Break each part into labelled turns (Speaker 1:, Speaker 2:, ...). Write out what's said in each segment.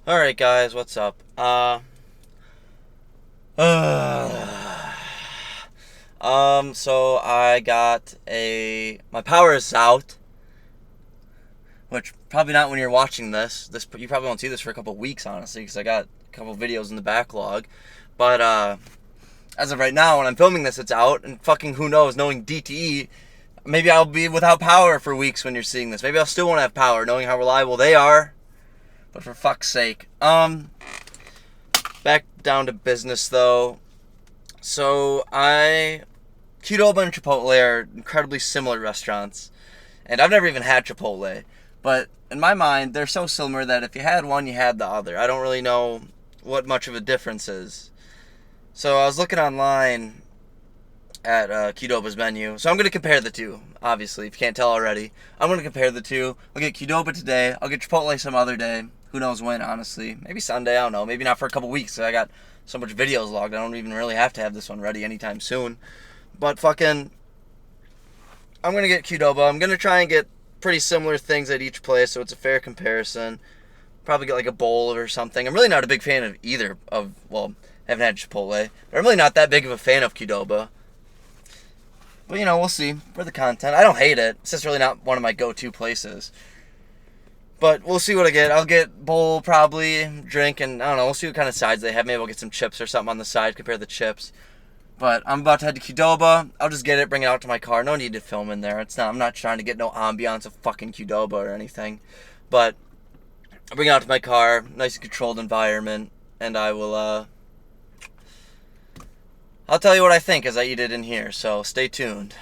Speaker 1: Alright guys, what's up? So I got my power is out, which probably not when you're watching this. You probably won't see this for a couple weeks, honestly, because I got a couple videos in the backlog. But, as of right now, when I'm filming this, it's out, and fucking who knows, knowing DTE, maybe I'll be without power for weeks when you're seeing this. Maybe I'll still won't have power, knowing how reliable they are. But for fuck's sake. Back down to business, though. So, Qdoba and Chipotle are incredibly similar restaurants. And I've never even had Chipotle. But in my mind, they're so similar that if you had one, you had the other. I don't really know what much of a difference is. So I was looking online at Qdoba's menu. So I'm going to compare the two, obviously, if you can't tell already. I'm going to compare the two. I'll get Qdoba today. I'll get Chipotle some other day. Who knows when, honestly. Maybe Sunday, I don't know. Maybe not for a couple weeks. I got so much videos logged. I don't even really have to have this one ready anytime soon. But fucking, I'm going to get Qdoba. I'm going to try and get pretty similar things at each place so it's a fair comparison. Probably get like a bowl or something. I'm really not a big fan of either of, well, I haven't had Chipotle. But I'm really not that big of a fan of Qdoba. But, we'll see. For the content. I don't hate it. It's just really not one of my go-to places. But we'll see what I get. I'll get bowl probably, drink, and I don't know. We'll see what kind of sides they have. Maybe I'll get some chips or something on the side, compare the chips. But I'm about to head to Qdoba. I'll just get it, bring it out to my car. No need to film in there. I'm not trying to get no ambiance of fucking Qdoba or anything. But I'll bring it out to my car. Nice and controlled environment. And I will, I'll tell you what I think as I eat it in here. So stay tuned.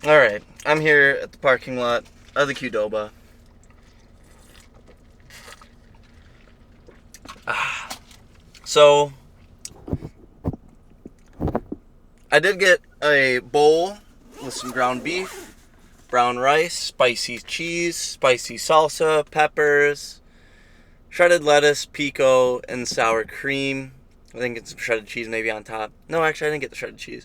Speaker 1: Alright, I'm here at the parking lot of the Qdoba. So, I did get a bowl with some ground beef, brown rice, spicy cheese, spicy salsa, peppers, shredded lettuce, pico, and sour cream. I think it's some shredded cheese maybe on top. No, actually, I didn't get the shredded cheese.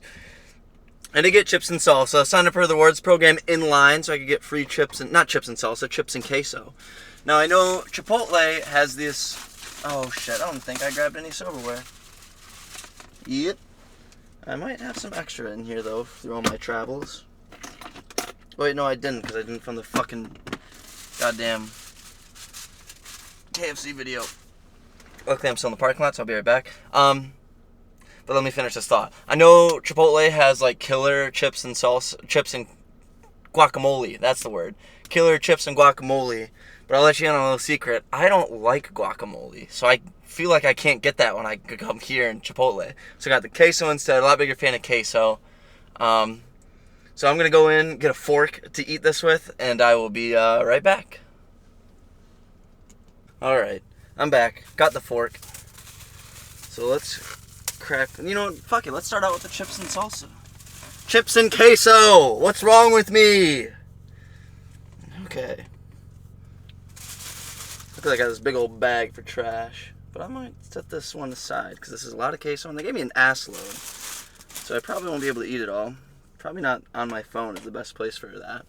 Speaker 1: I did get chips and salsa. Signed up for the rewards program in line so I could get free chips and, not chips and salsa, chips and queso. Now, I know Chipotle has this, oh shit, I don't think I grabbed any silverware. Yep. I might have some extra in here, though, through all my travels. Wait, no, I didn't, because I didn't from the fucking goddamn KFC video. Luckily, I'm still in the parking lot, so I'll be right back. But let me finish this thought. I know Chipotle has, like, killer chips and guacamole. That's the word. Killer chips and guacamole. But I'll let you in on a little secret. I don't like guacamole. So I feel like I can't get that when I come here in Chipotle. So I got the queso instead. A lot bigger fan of queso. So I'm going to go in, get a fork to eat this with, and I will be right back. Alright, I'm back. Got the fork. So let's crack. You know what? Fuck it. Let's start out with the chips and salsa. Chips and queso! What's wrong with me? Okay. Look like I got this big old bag for trash. But I might set this one aside because this is a lot of queso and they gave me an ass load. So I probably won't be able to eat it all. Probably not on my phone is the best place for that.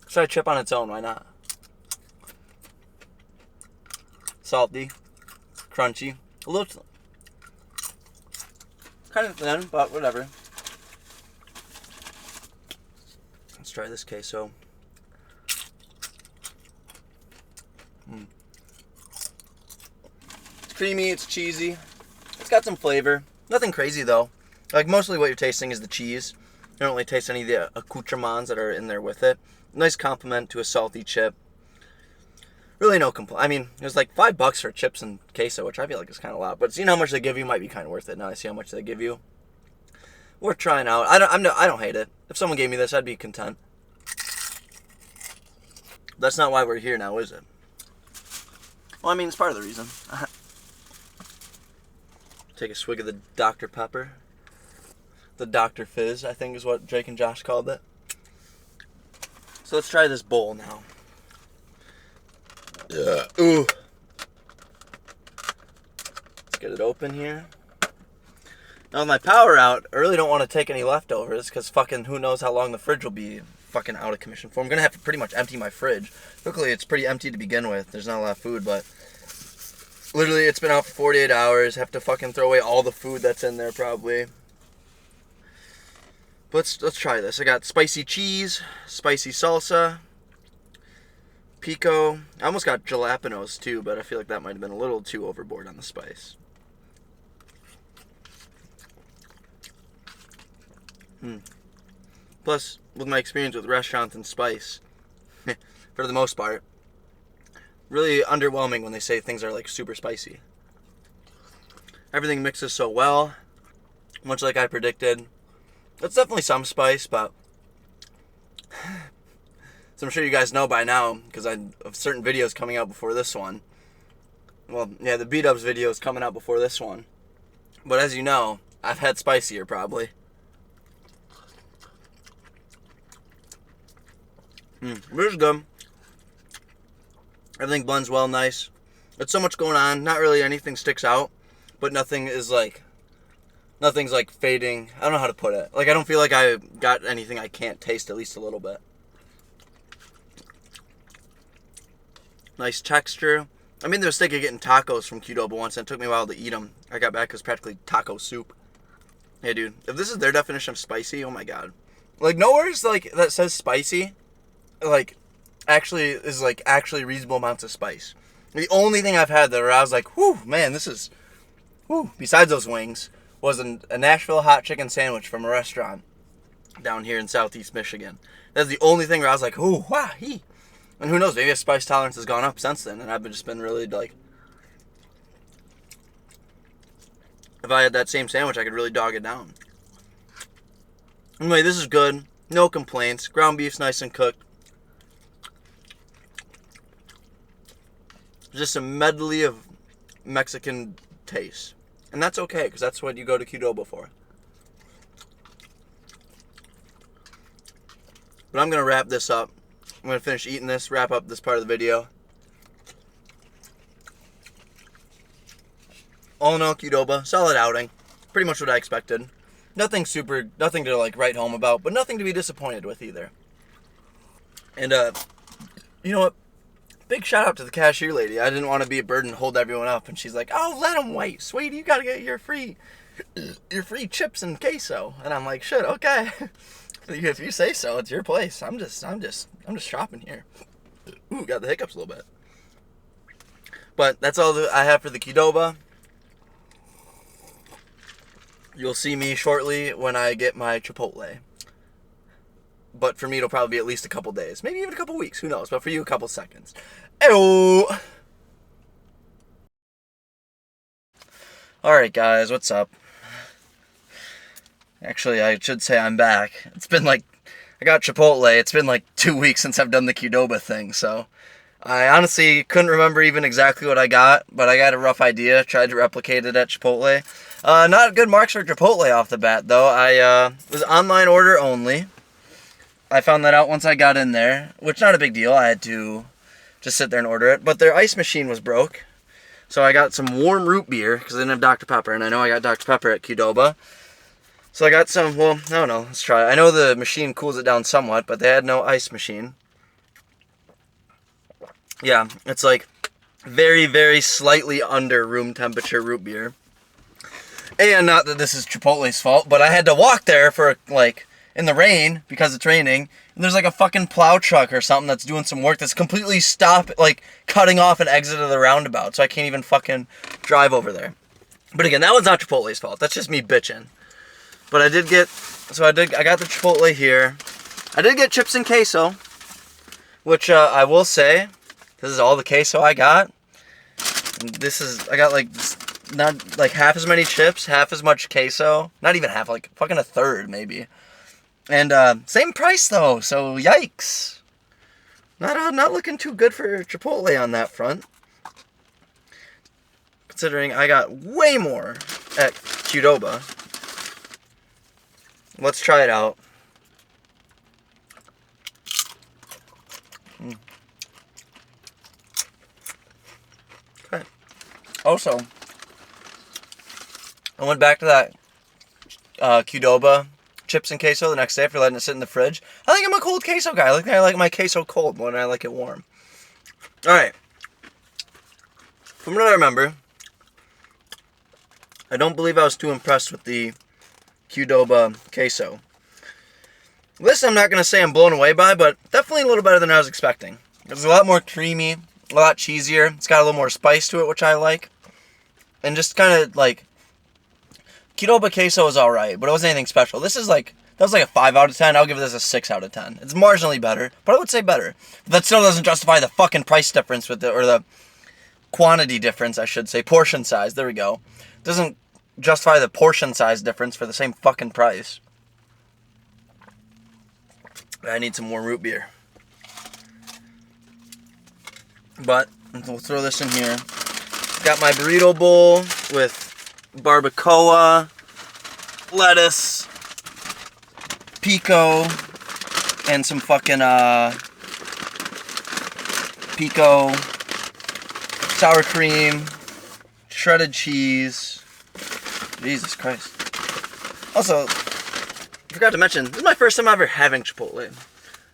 Speaker 1: Let's try a chip on its own, why not? Salty, crunchy, a little kind of thin, but whatever. Let's try this queso. It's creamy, it's cheesy. It's got some flavor. Nothing crazy though. Like mostly what you're tasting is the cheese. You don't really taste any of the accoutrements that are in there with it. Nice compliment to a salty chip. Really no complaint. I mean, it was like $5 for chips and queso, which I feel like is kind of a lot. But seeing how much they give you might be kind of worth it. Now I see how much they give you. Worth trying out. I don't hate it. If someone gave me this, I'd be content. That's not why we're here now, is it? Well, I mean, it's part of the reason. Take a swig of the Dr. Pepper. The Dr. Fizz, I think is what Jake and Josh called it. So let's try this bowl now. Ooh. Let's get it open here. Now with my power out, I really don't want to take any leftovers because fucking who knows how long the fridge will be fucking out of commission for. I'm going to have to pretty much empty my fridge. Luckily, it's pretty empty to begin with. There's not a lot of food, but literally it's been out for 48 hours. Have to fucking throw away all the food that's in there probably. But let's try this. I got spicy cheese, spicy salsa, pico. I almost got jalapenos too, but I feel like that might have been a little too overboard on the spice. Plus, with my experience with restaurants and spice, for the most part, really underwhelming when they say things are like super spicy. Everything mixes so well, much like I predicted. It's definitely some spice, but so I'm sure you guys know by now because I have certain videos coming out before this one. Well, yeah, the B-Dubs video is coming out before this one. But as you know, I've had spicier probably. This is good. Everything blends well, nice. There's so much going on. Not really anything sticks out, but nothing's like fading. I don't know how to put it. Like I don't feel like I got anything I can't taste at least a little bit. Nice texture. I made the mistake of getting tacos from Qdoba once, and it took me a while to eat them. I got back, it was practically taco soup. Hey, dude, if this is their definition of spicy, oh my god. Like nowhere's like that says spicy. Like actually reasonable amounts of spice. The only thing I've had that where I was like, whew, man, this is, whew, besides those wings, was a Nashville hot chicken sandwich from a restaurant down here in Southeast Michigan. That's the only thing where I was like, ooh, wah, hee. And who knows, maybe a spice tolerance has gone up since then, and I've just been really like, if I had that same sandwich, I could really dog it down. Anyway, this is good. No complaints. Ground beef's nice and cooked. Just a medley of Mexican tastes. And that's okay, because that's what you go to Qdoba for. But I'm going to wrap this up. I'm going to finish eating this, wrap up this part of the video. All in all, Qdoba, solid outing. Pretty much what I expected. Nothing to like write home about, but nothing to be disappointed with either. And, you know what? Big shout out to the cashier lady. I didn't want to be a burden and hold everyone up, and she's like, "Oh, let them wait, sweetie. You gotta get your free chips and queso." And I'm like, "Shit, okay. If you say so, it's your place. I'm just shopping here." Ooh, got the hiccups a little bit. But that's all that I have for the Qdoba. You'll see me shortly when I get my Chipotle. But for me, it'll probably be at least a couple days. Maybe even a couple weeks. Who knows? But for you, a couple seconds. Ew. Alright, guys. What's up? Actually, I should say I'm back. It's been like, I got Chipotle. It's been like 2 weeks since I've done the Qdoba thing. So I honestly couldn't remember even exactly what I got. But I got a rough idea. Tried to replicate it at Chipotle. Not good marks for Chipotle off the bat, though. I was online order only. I found that out once I got in there, which not a big deal. I had to just sit there and order it. But their ice machine was broke. So I got some warm root beer, because I didn't have Dr. Pepper, and I know I got Dr. Pepper at Qdoba. So I got some, well, I don't know, let's try it. I know the machine cools it down somewhat, but they had no ice machine. Yeah, it's like very, very slightly under room temperature root beer. And not that this is Chipotle's fault, but I had to walk there for, like, in the rain, because it's raining, and there's like a fucking plow truck or something that's doing some work that's completely cutting off an exit of the roundabout, so I can't even fucking drive over there. But again, that was not Chipotle's fault. That's just me bitching. But I got the Chipotle here. I did get chips and queso, which I will say, this is all the queso I got. I got like, not like half as many chips, half as much queso. Not even half, like fucking a third maybe. And same price though, so yikes. Not looking too good for Chipotle on that front. Considering I got way more at Qdoba. Let's try it out. Okay. Also, I went back to that Qdoba chips and queso the next day after letting it sit in the fridge. I think I'm a cold queso guy. I like my queso cold more than I like it warm. Alright. From what I remember, I don't believe I was too impressed with the Qdoba queso. This I'm not going to say I'm blown away by, but definitely a little better than I was expecting. It's a lot more creamy, a lot cheesier. It's got a little more spice to it, which I like. And just kind of like, Qdoba queso is alright, but it wasn't anything special. That was like a 5 out of 10. I'll give this a 6 out of 10. It's marginally better, but I would say better. But that still doesn't justify the fucking price difference with it, or the quantity difference, I should say. Portion size, there we go. Doesn't justify the portion size difference for the same fucking price. I need some more root beer. But we'll throw this in here. Got my burrito bowl with barbacoa, lettuce, pico, and some fucking pico, sour cream, shredded cheese. Jesus Christ. Also, forgot to mention, this is my first time ever having Chipotle.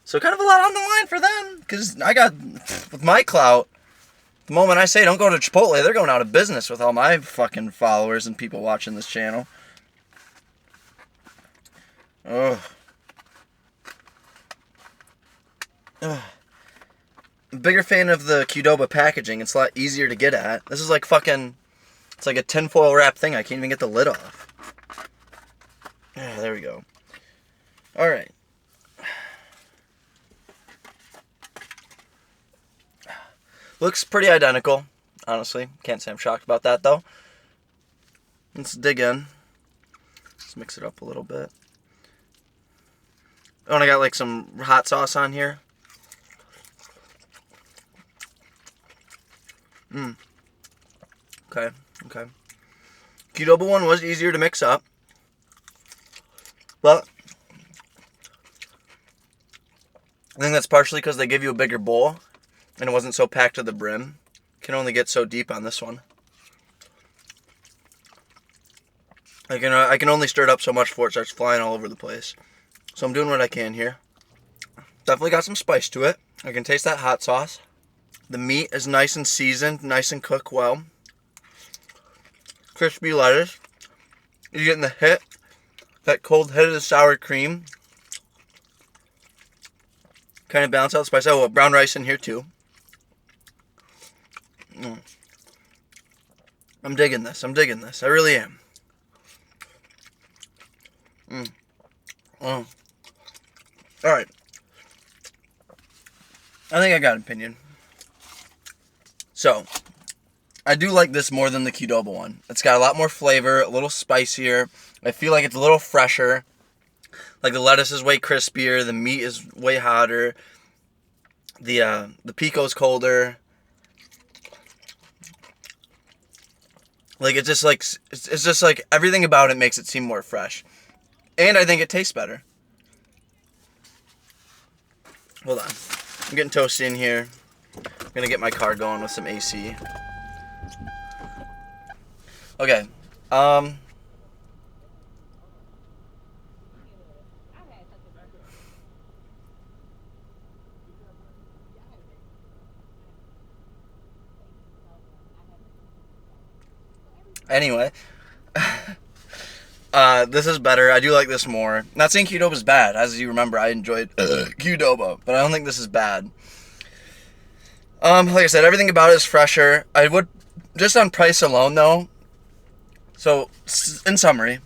Speaker 1: So kind of a lot on the line for them. Because I got, with my clout, the moment I say don't go to Chipotle, they're going out of business with all my fucking followers and people watching this channel. Ugh. Ugh. Bigger fan of the Qdoba packaging. It's a lot easier to get at. This is like fucking, it's like a tinfoil wrap thing. I can't even get the lid off. There we go. Alright. Looks pretty identical, honestly. Can't say I'm shocked about that, though. Let's dig in. Let's mix it up a little bit. Oh, and I got like some hot sauce on here. Okay. Qdoba one was easier to mix up. But I think that's partially because they give you a bigger bowl and it wasn't so packed to the brim. Can only get so deep on this one. I can only stir it up so much before it starts flying all over the place. So I'm doing what I can here. Definitely got some spice to it. I can taste that hot sauce. The meat is nice and seasoned, nice and cooked well. Crispy lettuce. You're getting the hit. That cold hit of the sour cream. Kind of balance out the spice. Oh, brown rice in here too. I'm digging this. I really am. Alright. I think I got an opinion. So, I do like this more than the Qdoba one. It's got a lot more flavor, a little spicier. I feel like it's a little fresher. Like the lettuce is way crispier, the meat is way hotter. The pico's colder. Like it's just like everything about it makes it seem more fresh. And I think it tastes better. Hold on. I'm getting toasty in here. I'm gonna get my car going with some AC. Okay. Anyway. This is better. I do like this more. Not saying Qdoba's bad. As you remember, I enjoyed Qdoba, but I don't think this is bad. Like I said, everything about it is fresher. I would, just on price alone though. So, in summary,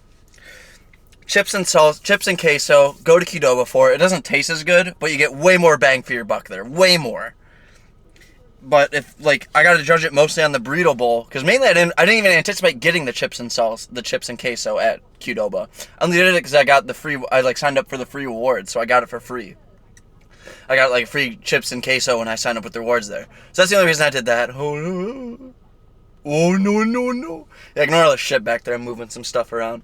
Speaker 1: chips and queso, go to Qdoba for it. It doesn't taste as good, but you get way more bang for your buck there. Way more. But if, like, I got to judge it mostly on the burrito bowl, because mainly I didn't even anticipate getting the chips and queso at Qdoba. I only did it because I signed up for the free rewards, so I got it for free. I got like free chips and queso when I signed up with the rewards there. So that's the only reason I did that. Oh no. Yeah, ignore all the shit back there. I'm moving some stuff around.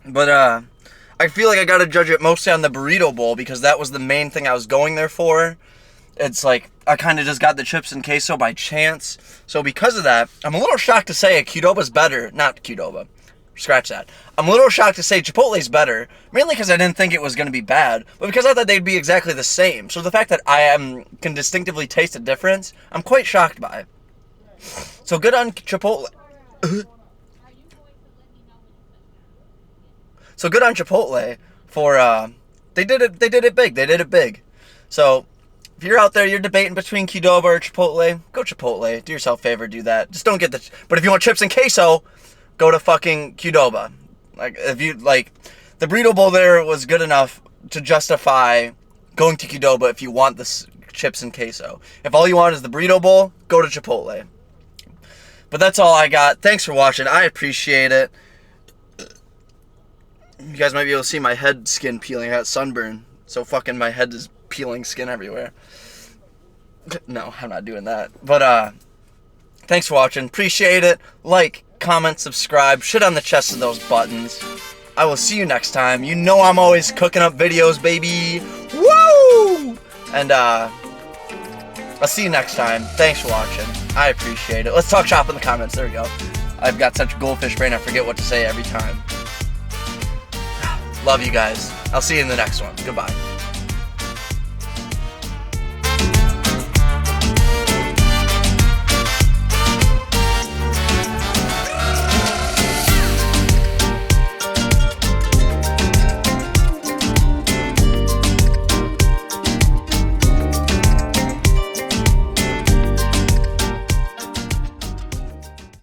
Speaker 1: But I feel like I gotta judge it mostly on the burrito bowl because that was the main thing I was going there for. It's like I kind of just got the chips and queso by chance. So because of that, I'm a little shocked to say Qdoba's better. Not Qdoba. Scratch that. I'm a little shocked to say Chipotle's better, mainly because I didn't think it was going to be bad, but because I thought they'd be exactly the same. So the fact that can distinctively taste a difference, I'm quite shocked by. So good on Chipotle. So good on Chipotle for they did it big. They did it big. So if you're out there, you're debating between Qdoba or Chipotle, go Chipotle. Do yourself a favor, do that. Just don't get the. But if you want chips and queso, go to fucking Qdoba. Like if you like, the burrito bowl there was good enough to justify going to Qdoba if you want the chips and queso. If all you want is the burrito bowl, go to Chipotle. But that's all I got. Thanks for watching. I appreciate it. You guys might be able to see my head skin peeling. I got sunburn, so fucking my head is peeling skin everywhere. No, I'm not doing that. But thanks for watching. Appreciate it. Like, comment, subscribe. Shit on the chest of those buttons. I will see you next time. You know I'm always cooking up videos, baby. Woo! And I'll see you next time. Thanks for watching. I appreciate it. Let's talk shop in the comments. There we go. I've got such a goldfish brain, I forget what to say every time. Love you guys. I'll see you in the next one. Goodbye.